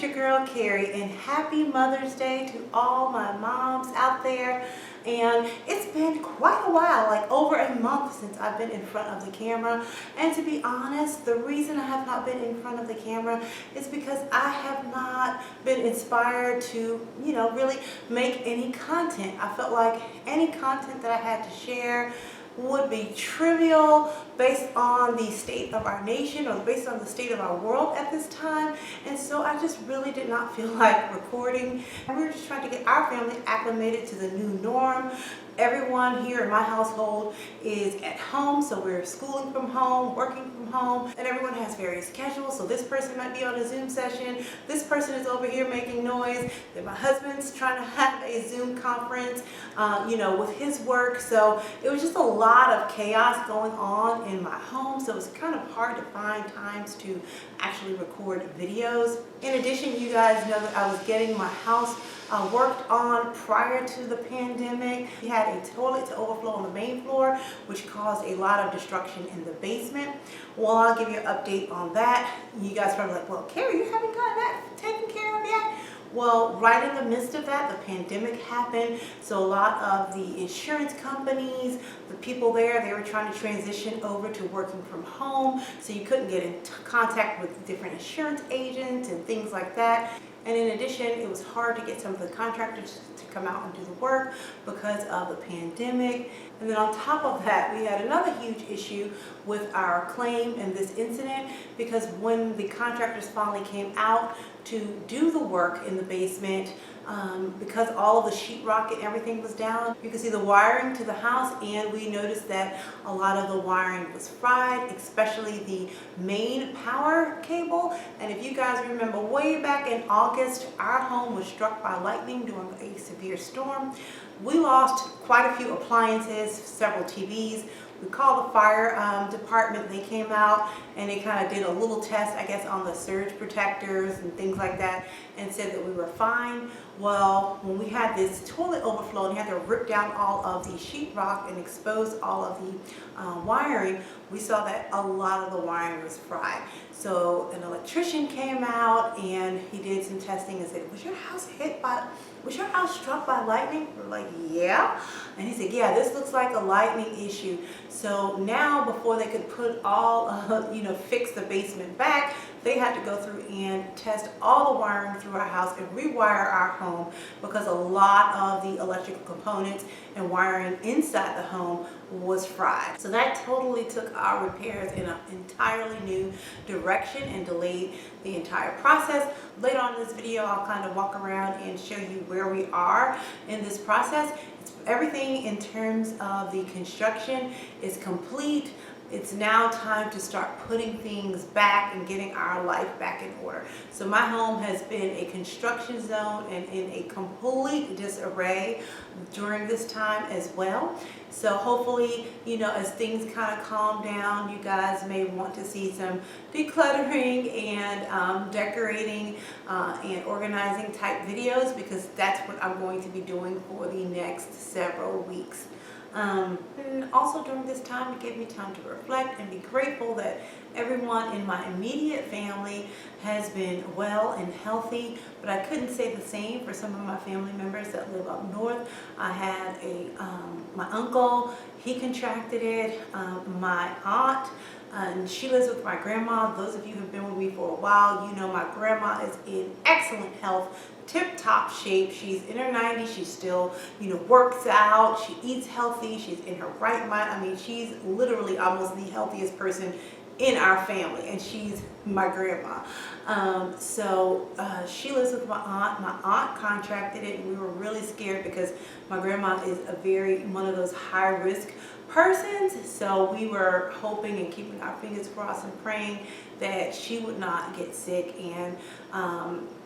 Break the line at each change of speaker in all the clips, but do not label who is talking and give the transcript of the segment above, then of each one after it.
your girl Carrie, and happy Mother's Day to all my moms out there. And it's been quite a while, like over a month since I've been in front of the camera. And to be honest, the reason I have not been in front of the camera is because I have not been inspired to, really make any content. I felt like any content that I had to share would be trivial based on the state of our nation or based on the state of our world at this time. And so I just really did not feel like recording. And we were just trying to get our family acclimated to the new norm. Everyone here in my household is at home, so we're schooling from home, working from home, and everyone has various schedules. So this person might be on a Zoom session, this person is over here making noise, then my husband's trying to have a Zoom conference, with his work. So it was just a lot of chaos going on in my home, so it was kind of hard to find times to actually record videos. In addition, you guys know that I was getting my house worked on prior to the pandemic. We had a toilet to overflow on the main floor, which caused a lot of destruction in the basement. Well, I'll give you an update on that. You guys are probably like, well, Carrie, you haven't gotten that taken care of yet? Well, right in the midst of that, the pandemic happened. So a lot of the insurance companies, the people there, they were trying to transition over to working from home. So you couldn't get in contact with different insurance agents and things like that. And in addition, it was hard to get some of the contractors to come out and do the work because of the pandemic. And then on top of that, we had another huge issue with our claim in this incident, because when the contractors finally came out to do the work in the basement, because all of the sheetrock and everything was down, you could see the wiring to the house, and we noticed that a lot of the wiring was fried, especially the main power cable. And if you guys remember, way back in August, our home was struck by lightning during a severe storm. We lost quite a few appliances, several TVs. We called the fire department. They came out and they kind of did a little test, I guess, on the surge protectors and things like that, and said that we were fine. Well, when we had this toilet overflow and had to rip down all of the sheetrock and expose all of the wiring, we saw that a lot of the wiring was fried. So an electrician came out and he did some testing and said, was your house struck by lightning? We're like, yeah. And he said, yeah, this looks like a lightning issue. So now, before they could put all fix the basement back, they had to go through and test all the wiring through our house and rewire our home, because a lot of the electrical components and wiring inside the home was fried. So that totally took our repairs in an entirely new direction and delayed the entire process. Later on in this video, I'll kind of walk around and show you where we are in this process. Everything in terms of the construction is complete. It's now time to start putting things back and getting our life back in order. So my home has been a construction zone and in a complete disarray during this time as well. So hopefully, as things kind of calm down, you guys may want to see some decluttering and decorating and organizing type videos, because that's what I'm going to be doing for the next several weeks. And also during this time, it gave me time to reflect and be grateful that everyone in my immediate family has been well and healthy, but I couldn't say the same for some of my family members that live up north. I had my uncle, he contracted it, my aunt, and she lives with my grandma. Those of you who have been with me for a while, you know my grandma is in excellent health, tip-top shape. She's in her 90s. She still, works out. She eats healthy. She's in her right mind. I mean, she's literally almost the healthiest person in our family, and she's my grandma. So she lives with my aunt. My aunt contracted it, and we were really scared because my grandma is one of those high-risk persons. So we were hoping and keeping our fingers crossed and praying that she would not get sick. And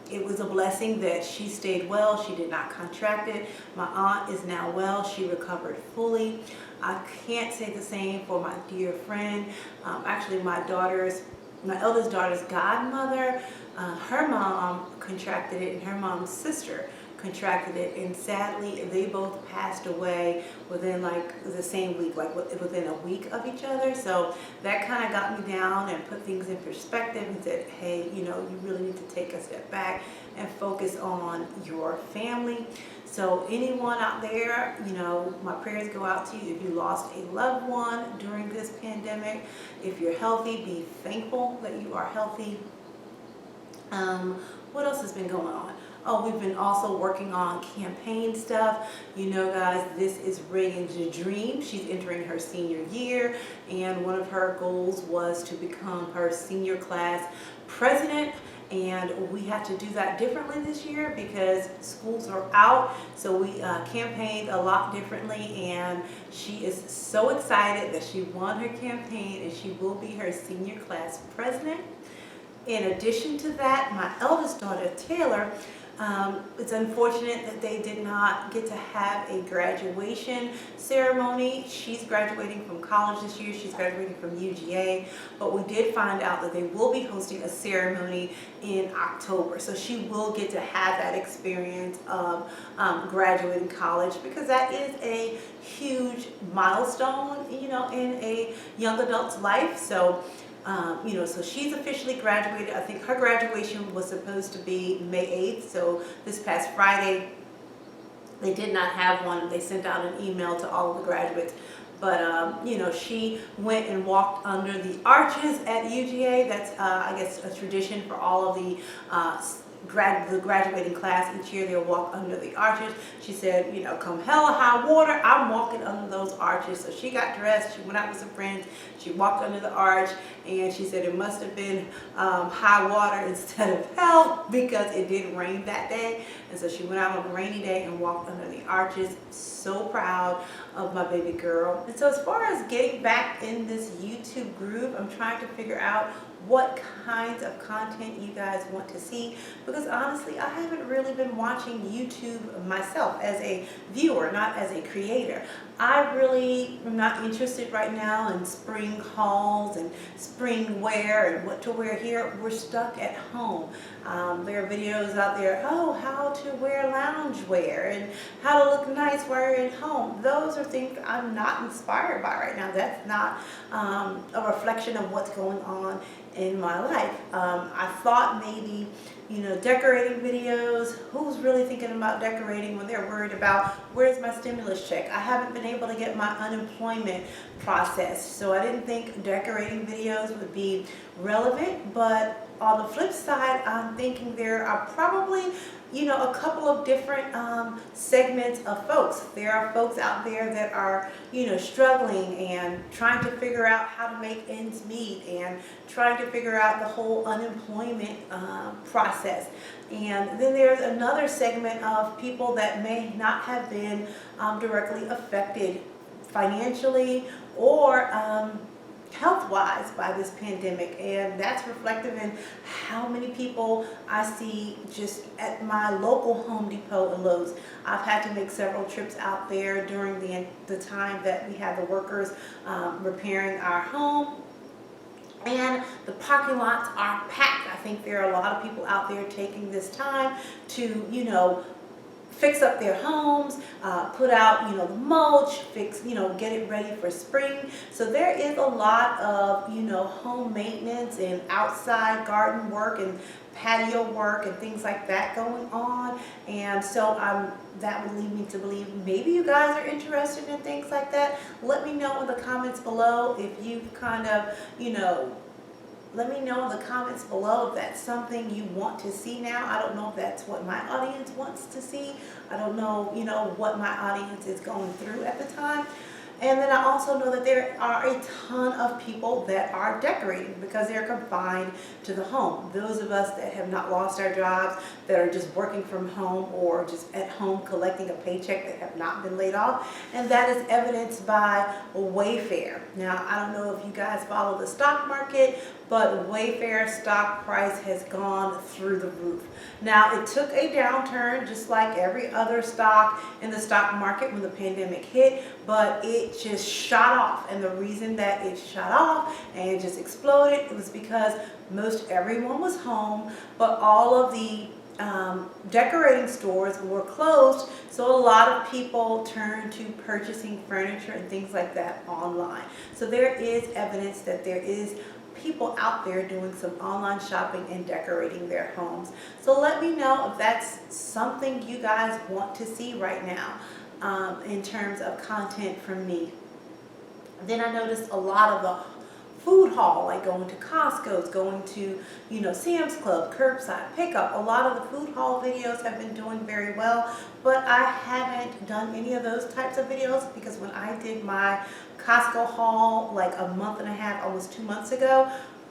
it was a blessing that she stayed well. She did not contract it. My aunt is now well. She recovered fully. I can't say the same for my dear friend. Actually, my eldest daughter's godmother, her mom contracted it, and her mom's sister contracted it, and sadly they both passed away within like the same week, like within a week of each other. So that kind of got me down and put things in perspective and said, hey, you know, you really need to take a step back and focus on your family. So anyone out there, you know, my prayers go out to you if you lost a loved one during this pandemic. If you're healthy, be thankful that you are healthy. What else has been going on? Oh, we've been also working on campaign stuff. You know, guys, this is Reagan's dream. She's entering her senior year, and one of her goals was to become her senior class president. And we had to do that differently this year because schools are out. So we campaigned a lot differently, and she is so excited that she won her campaign and she will be her senior class president. In addition to that, my eldest daughter, Taylor, it's unfortunate that they did not get to have a graduation ceremony. She's graduating from college this year. She's graduating from UGA, but we did find out that they will be hosting a ceremony in October. So she will get to have that experience of graduating college, because that is a huge milestone, you know, in a young adult's life. So you know, so she's officially graduated. I think her graduation was supposed to be May 8th. So this past Friday, they did not have one. They sent out an email to all of the graduates. But, you know, she went and walked under the arches at UGA. That's, I guess, a tradition for all of the graduating class. Each year they'll walk under the arches. She said, you know, come hell or high water, I'm walking under those arches. So she got dressed, she went out with some friends, she walked under the arch, and she said it must have been high water instead of hell because it did rain that day. And so she went out on a rainy day and walked under the arches. So proud of my baby girl. And so as far as getting back in this YouTube groove, I'm trying to figure out what kinds of content you guys want to see, because honestly I haven't really been watching YouTube myself as a viewer, not as a creator. I really am not interested right now in spring hauls and spring wear and what to wear here. We're stuck at home. There are videos out there, oh, how to wear lounge wear and how to look nice while you're at home. Those are things I'm not inspired by right now. That's not a reflection of what's going on in my life. I thought maybe, you know, decorating videos. Who's really thinking about decorating when they're worried about where's my stimulus check? I haven't been able to get my unemployment processed, so I didn't think decorating videos would be relevant. But on the flip side, I'm thinking there are probably, you know, a couple of different segments of folks. There are folks out there that are, you know, struggling and trying to figure out how to make ends meet and trying to figure out the whole unemployment process. And then there's another segment of people that may not have been directly affected financially or health-wise by this pandemic, and that's reflective in how many people I see just at my local Home Depot and Lowe's. I've had to make several trips out there during the time that we had the workers repairing our home, and the parking lots are packed. I think there are a lot of people out there taking this time to, you know, fix up their homes, put out, you know, the mulch, fix, you know, get it ready for spring. So there is a lot of, you know, home maintenance and outside garden work and patio work and things like that going on. And so that would lead me to believe maybe you guys are interested in things like that. Let me know in the comments below if you've kind of, you know, let me know in the comments below if that's something you want to see now. I don't know if that's what my audience wants to see. I don't know, you know, what my audience is going through at the time. And then I also know that there are a ton of people that are decorating because they're confined to the home. Those of us that have not lost our jobs, that are just working from home or just at home collecting a paycheck, that have not been laid off. And that is evidenced by Wayfair. Now, I don't know if you guys follow the stock market, but Wayfair stock price has gone through the roof. Now, it took a downturn just like every other stock in the stock market when the pandemic hit, but it just shot off. And the reason that it shot off and it just exploded, it was because most everyone was home, but all of the decorating stores were closed, so a lot of people turned to purchasing furniture and things like that online. So there is evidence that there is people out there doing some online shopping and decorating their homes. So let me know if that's something you guys want to see right now in terms of content from me. Then I noticed a lot of the food haul, like going to Costco's, going to, Sam's Club, curbside pickup. A lot of the food haul videos have been doing very well, but I haven't done any of those types of videos because when I did my Costco haul like a month and a half, almost 2 months ago,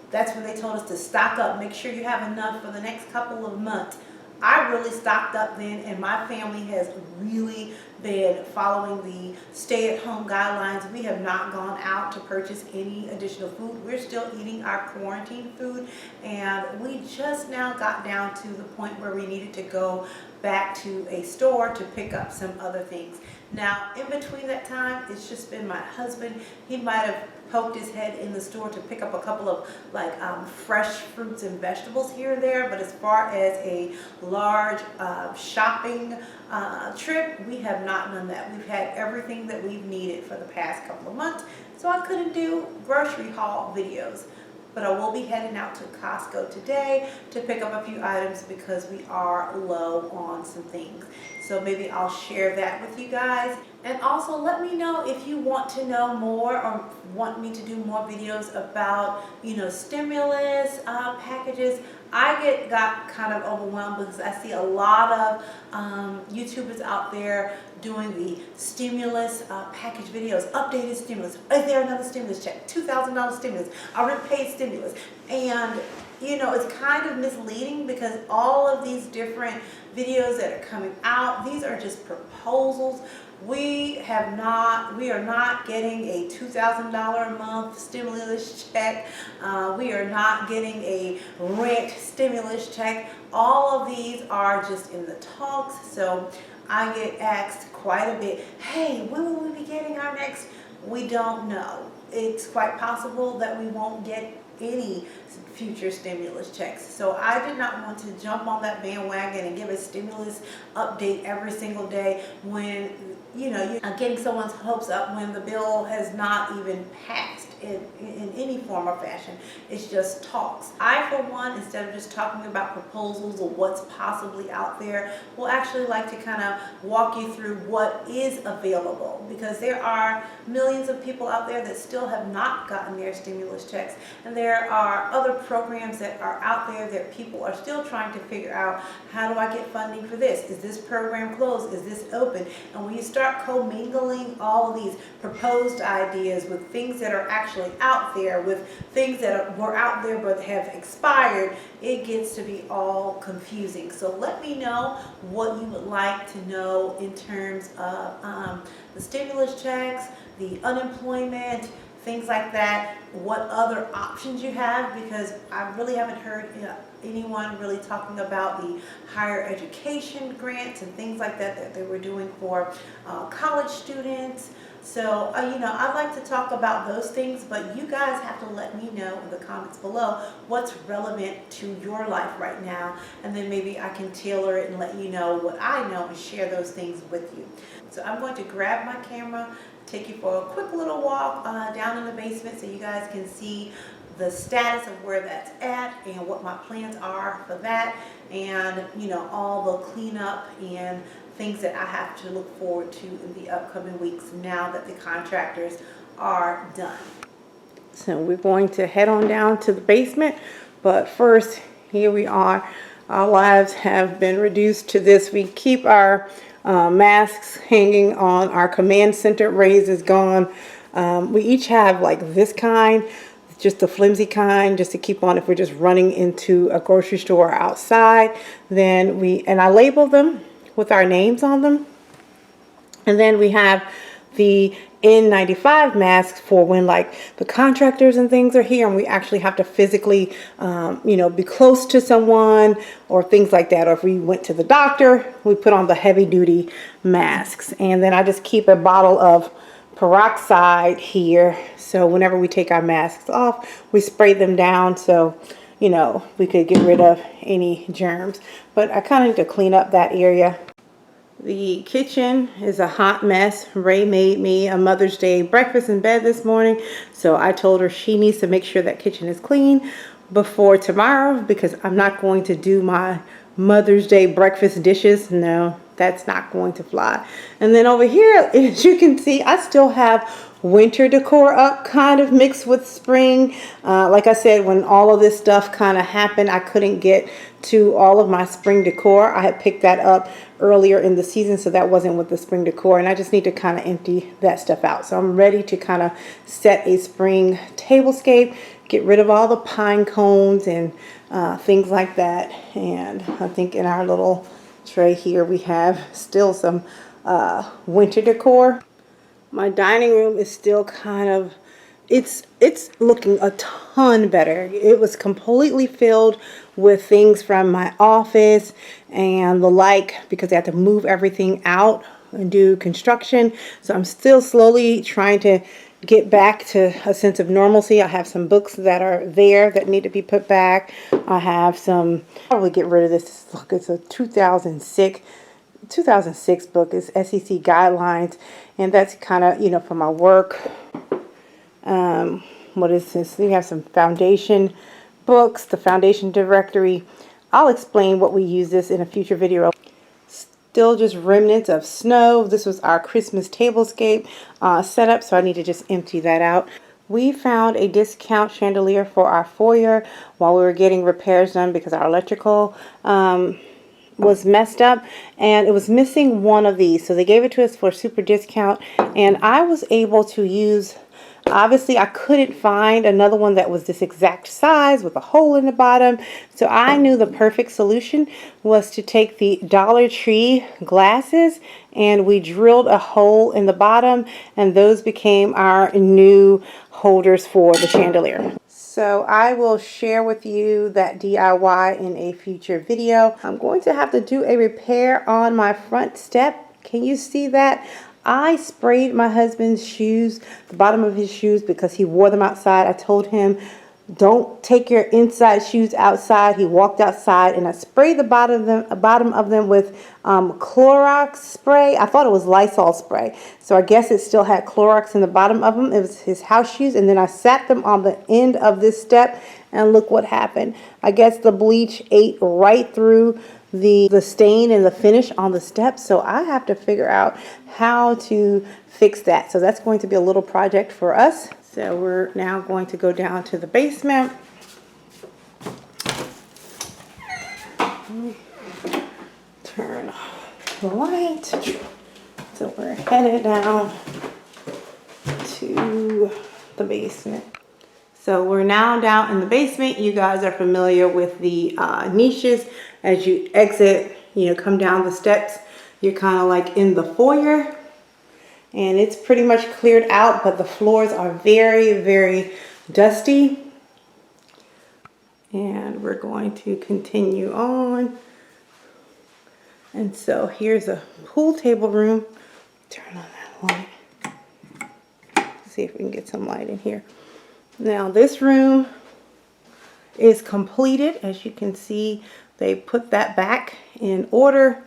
that's when they told us to stock up, make sure you have enough for the next couple of months. I really stocked up then, and my family has really been following the stay-at-home guidelines. We have not gone out to purchase any additional food. We're still eating our quarantine food, and we just now got down to the point where we needed to go back to a store to pick up some other things. Now, in between that time, it's just been my husband. He might have poked his head in the store to pick up a couple of fresh fruits and vegetables here and there, but as far as a large shopping trip, we have not done that. We've had everything that we've needed for the past couple of months, so I couldn't do grocery haul videos. But I will be heading out to Costco today to pick up a few items because we are low on some things. So maybe I'll share that with you guys. And also let me know if you want to know more or want me to do more videos about, stimulus packages. I got kind of overwhelmed because I see a lot of YouTubers out there doing the stimulus package videos, updated stimulus. Is there another stimulus check? $2,000 stimulus, already paid stimulus. And it's kind of misleading because all of these different videos that are coming out, these are just proposals. We are not getting a $2,000 a month stimulus check. We are not getting a rent stimulus check. All of these are just in the talks. So I get asked quite a bit, hey, when will we be getting our next? We don't know. It's quite possible that we won't get any future stimulus checks. So I did not want to jump on that bandwagon and give a stimulus update every single day when you're getting someone's hopes up when the bill has not even passed in any form or fashion. It's just talks. I, for one, instead of just talking about proposals or what's possibly out there, will actually like to kind of walk you through what is available, because there are millions of people out there that still have not gotten their stimulus checks, and there are other programs that are out there that people are still trying to figure out, how do I get funding for this? Is this program closed? Is this open? And when you start commingling all of these proposed ideas with things that are actually out there, with things that were out there but have expired, it gets to be all confusing. So let me know what you would like to know in terms of the stimulus checks, the unemployment, things like that, what other options you have, because I really haven't heard anyone really talking about the higher education grants and things like that that they were doing for college students. So, I'd like to talk about those things, but you guys have to let me know in the comments below what's relevant to your life right now, and then maybe I can tailor it and let you know what I know and share those things with you. So I'm going to grab my camera, take you for a quick little walk down in the basement so you guys can see the status of where that's at and what my plans are for that, and all the cleanup and things that I have to look forward to in the upcoming weeks now that the contractors are done. So we're going to head on down to the basement, but first, here we are. Our lives have been reduced to this. We keep our masks hanging on our command center. Ray's is gone. We each have like this kind, just the flimsy kind, just to keep on if we're just running into a grocery store outside. Then I label them with our names on them. And then we have the N95 masks for when like the contractors and things are here and we actually have to physically, be close to someone or things like that. Or if we went to the doctor, we put on the heavy duty masks. And then I just keep a bottle of peroxide here. So whenever we take our masks off, we spray them down. So you know, we could get rid of any germs. But I kind of need to clean up that area. The kitchen is a hot mess. Ray made me a Mother's Day breakfast in bed this morning, so I told her she needs to make sure that kitchen is clean before tomorrow, because I'm not going to do my Mother's Day breakfast dishes. No, that's not going to fly. And then over here, as you can see, I still have winter decor up, kind of mixed with spring. Like I said, when all of this stuff kind of happened, I couldn't get to all of my spring decor. I had picked that up earlier in the season, so that wasn't with the spring decor, and I just need to kind of empty that stuff out. So I'm ready to kind of set a spring tablescape, get rid of all the pine cones and things like that. And I think in our little tray here we have still some winter decor. My dining room is still kind of, it's looking a ton better. It was completely filled with things from my office and the like, because I had to move everything out and do construction. So I'm still slowly trying to get back to a sense of normalcy. I have some books that are there that need to be put back. I have some, I'll probably get rid of this. Look, it's a 2006 book. It's SEC guidelines, and that's kind of, you know, for my work. What is this? We have some foundation books, the foundation directory. I'll explain what we use this in a future video. Still just remnants of snow. This was our Christmas tablescape setup, so I need to just empty that out. We found a discount chandelier for our foyer while we were getting repairs done, because our electrical was messed up and it was missing one of these. So they gave it to us for super discount, and I was able to use, obviously I couldn't find another one that was this exact size with a hole in the bottom. So I knew the perfect solution was to take the Dollar Tree glasses, and we drilled a hole in the bottom, and those became our new holders for the chandelier. So I will share with you that DIY in a future video. I'm going to have to do a repair on my front step. Can you see that? I sprayed my husband's shoes, the bottom of his shoes, because he wore them outside. I told him, don't take your inside shoes outside. He walked outside, and I sprayed the bottom of them with Clorox spray. I thought it was Lysol spray, so I guess it still had Clorox in the bottom of them. It was his house shoes, and then I sat them on the end of this step, and look what happened. I guess the bleach ate right through the stain and the finish on the steps. So I have to figure out how to fix that. So that's going to be a little project for us. So we're now going to go down to the basement. Turn off the light. So we're headed down to the basement. So we're now down in the basement. You guys are familiar with the niches. As you exit, you know, come down the steps, you're kind of like in the foyer. And it's pretty much cleared out, but the floors are very, very dusty. And we're going to continue on. And so here's a pool table room. Turn on that light. See if we can get some light in here. Now this room is completed. As you can see, they put that back in order,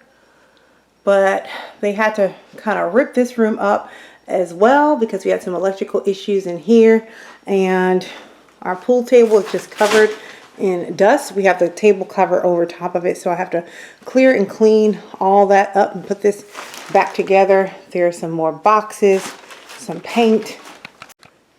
but they had to kind of rip this room up as well because we had some electrical issues in here, and our pool table is just covered in dust. We have the table cover over top of it, so I have to clear and clean all that up and put this back together. There's some more boxes, some paint.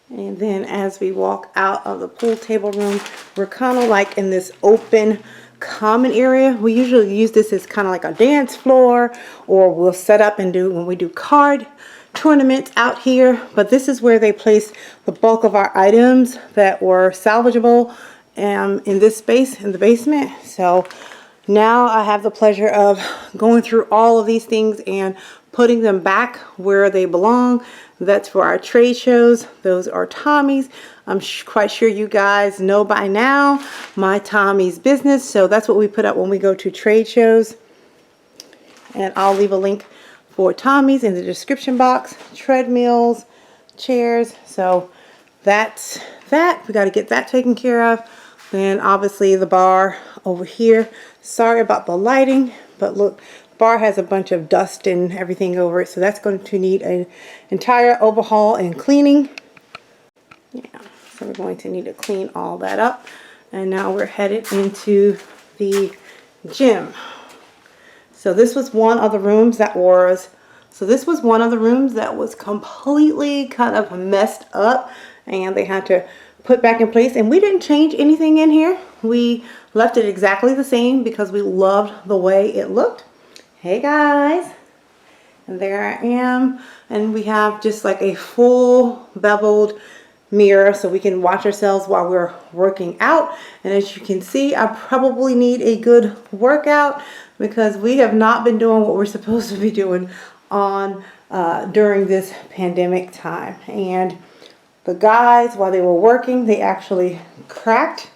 And then as we walk out of the pool table room, we're kind of like in this open common area. We usually use this as kind of like a dance floor, or we'll set up and do when we do card tournaments out here. But this is where they place the bulk of our items that were salvageable in this space in the basement. So now I have the pleasure of going through all of these things and putting them back where they belong. That's for our trade shows. Those are Tommy's. I'm quite sure you guys know by now my Tommy's business. So that's what we put up when we go to trade shows. And I'll leave a link for Tommy's in the description box. Treadmills, chairs. So that's that. We got to get that taken care of. Then obviously the bar over here. Sorry about the lighting, but look, the bar has a bunch of dust and everything over it, so that's going to need an entire overhaul and cleaning. Yeah, so we're going to need to clean all that up. And now we're headed into the gym. So this was one of the rooms that was completely kind of messed up, and they had to put back in place. And we didn't change anything in here. We left it exactly the same because we loved the way it looked. Hey guys, and there I am. And we have just like a full beveled mirror so we can watch ourselves while we're working out. And as you can see, I probably need a good workout because we have not been doing what we're supposed to be doing on during this pandemic time. And the guys, while they were working, they actually cracked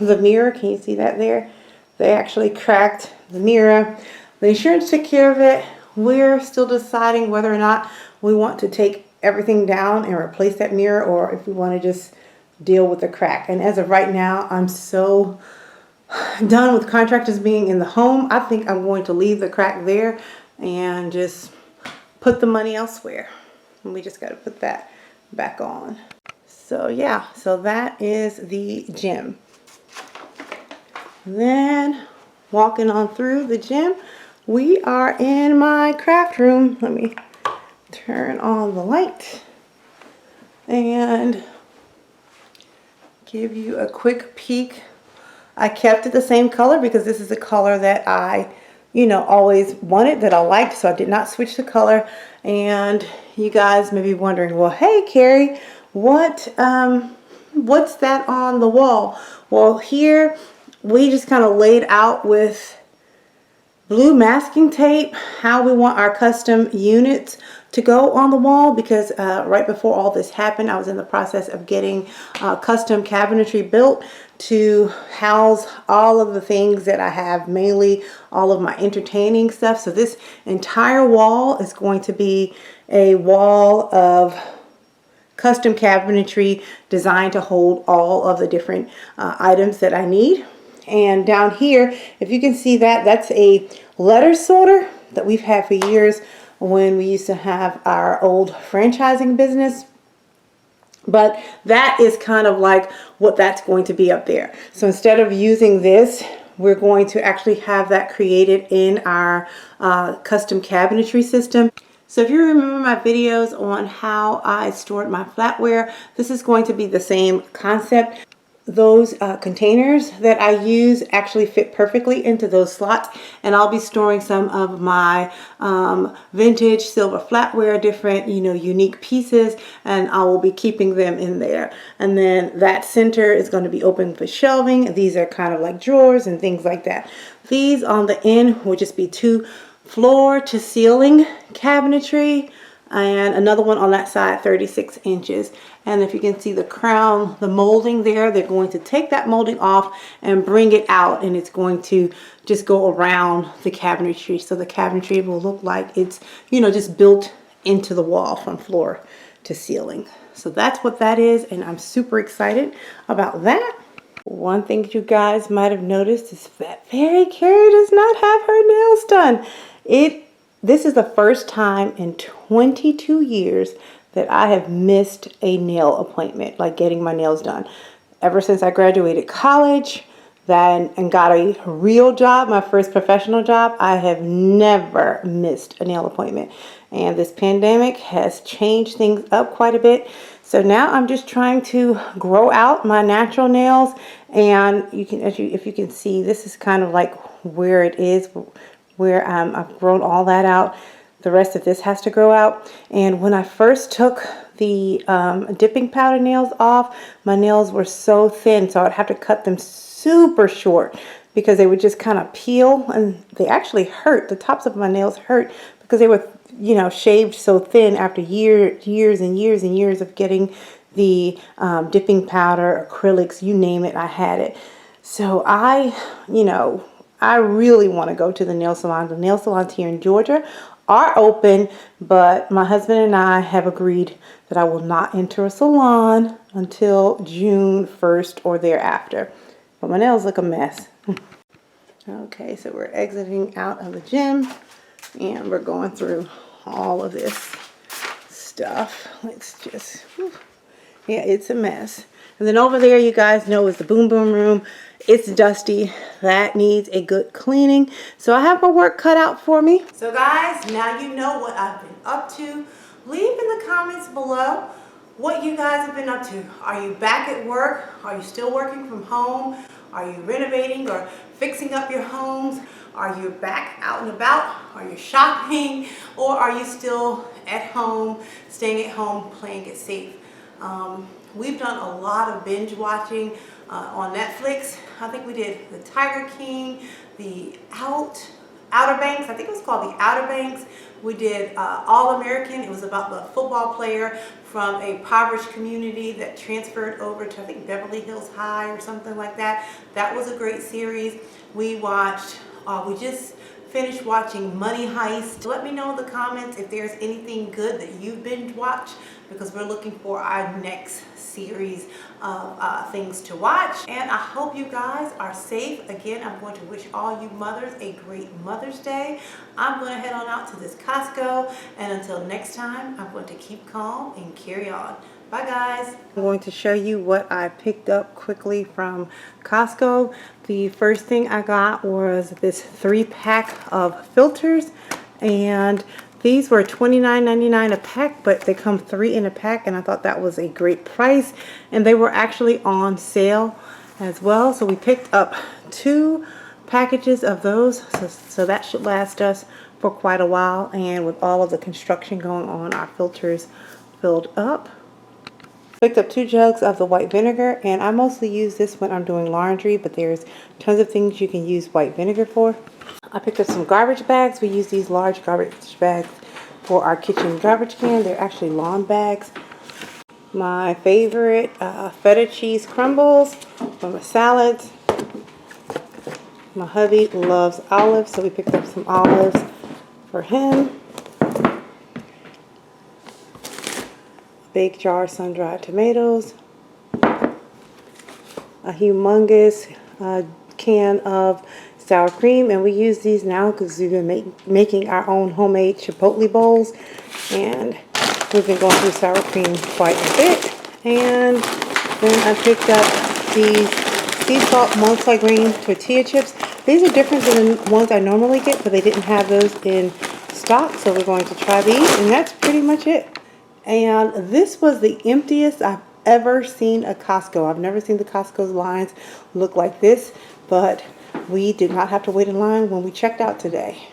the mirror. Can you see that there? They actually cracked the mirror. The insurance took care of it. We're still deciding whether or not we want to take everything down and replace that mirror, or if we want to just deal with the crack. And as of right now, I'm so done with contractors being in the home. I think I'm going to leave the crack there and just put the money elsewhere. And we just got to put that back on. So yeah, so that is the gym. Then walking on through the gym, we are in my craft room. Let me turn on the light and give you a quick peek. I kept it the same color because this is the color that I, always wanted, that I liked, so I did not switch the color. And you guys may be wondering, well, hey Carrie, what's that on the wall? Well, here we just kind of laid out with blue masking tape how we want our custom units to go on the wall, because right before all this happened, I was in the process of getting custom cabinetry built to house all of the things that I have, mainly all of my entertaining stuff. So this entire wall is going to be a wall of custom cabinetry designed to hold all of the different items that I need. And down here, if you can see that, that's a letter sorter that we've had for years when we used to have our old franchising business. But that is kind of like what that's going to be up there. So instead of using this, we're going to actually have that created in our custom cabinetry system. So if you remember my videos on how I stored my flatware, this is going to be the same concept. Those containers that I use actually fit perfectly into those slots, and I'll be storing some of my vintage silver flatware, different unique pieces, and I will be keeping them in there. And then that center is going to be open for shelving. These are kind of like drawers and things like that. These on the end will just be 2 floor to ceiling cabinetry, and another one on that side, 36 inches. And if you can see the crown, the molding there, they're going to take that molding off and bring it out, and it's going to just go around the cabinetry. So the cabinetry will look like it's, just built into the wall from floor to ceiling. So that's what that is, and I'm super excited about that. One thing you guys might have noticed is that Carrie does not have her nails done. This is the first time in 22 years that I have missed a nail appointment, like getting my nails done. Ever since I graduated college and got a real job, my first professional job, I have never missed a nail appointment. And this pandemic has changed things up quite a bit. So now I'm just trying to grow out my natural nails. And if you can see, this is kind of like where it is, where I've grown all that out. The rest of this has to grow out. And when I first took the dipping powder nails off, my nails were so thin, so I'd have to cut them super short because they would just kind of peel, and they actually hurt. The tops of my nails hurt because they were, shaved so thin after years and years of getting the dipping powder, acrylics, you name it, I had it. So I really want to go to the nail salon. The nail salons here in Georgia are open, but my husband and I have agreed that I will not enter a salon until June 1st or thereafter. But my nails look a mess. Okay, so we're exiting out of the gym and we're going through all of this stuff. Let's just, whew. Yeah, it's a mess. And then over there, you guys know, is the boom boom room. It's dusty. That needs a good cleaning. So I have my work cut out for me. So guys, now you know what I've been up to. Leave in the comments below what you guys have been up to. Are you back at work? Are you still working from home? Are you renovating or fixing up your homes? Are you back out and about? Are you shopping? Or are you still at home, staying at home, playing it safe? We've done a lot of binge watching on Netflix. I think we did The Tiger King, The Outer Banks. I think it was called The Outer Banks. We did All American. It was about the football player from a impoverished community that transferred over to, I think, Beverly Hills High or something like that. That was a great series. We just finished watching Money Heist. Let me know in the comments if there's anything good that you've binge watched, because we're looking for our next series of things to watch. And I hope you guys are safe. Again, I'm going to wish all you mothers a great Mother's Day. I'm going to head on out to this Costco, and until next time, I'm going to keep calm and carry on. Bye guys. I'm going to show you what I picked up quickly from Costco. The first thing I got was this 3-pack of filters, and these were $29.99 a pack, but they come 3 in a pack, and I thought that was a great price. And they were actually on sale as well. So we picked up 2 packages of those. So that should last us for quite a while. And with all of the construction going on, our filters filled up. Picked up 2 jugs of the white vinegar, and I mostly use this when I'm doing laundry, but there's tons of things you can use white vinegar for. I picked up some garbage bags. We use these large garbage bags for our kitchen garbage can. They're actually lawn bags. My favorite feta cheese crumbles for my salads. My hubby loves olives, so we picked up some olives for him. Big jar of sun-dried tomatoes. A humongous can of sour cream, and we use these now because we've been making our own homemade chipotle bowls, and we've been going through sour cream quite a bit. And then I picked up these sea salt multi-grain tortilla chips. These are different than the ones I normally get, but they didn't have those in stock, so we're going to try these, and that's pretty much it. And this was the emptiest I've ever seen a Costco. I've never seen the Costco's lines look like this, but we did not have to wait in line when we checked out today.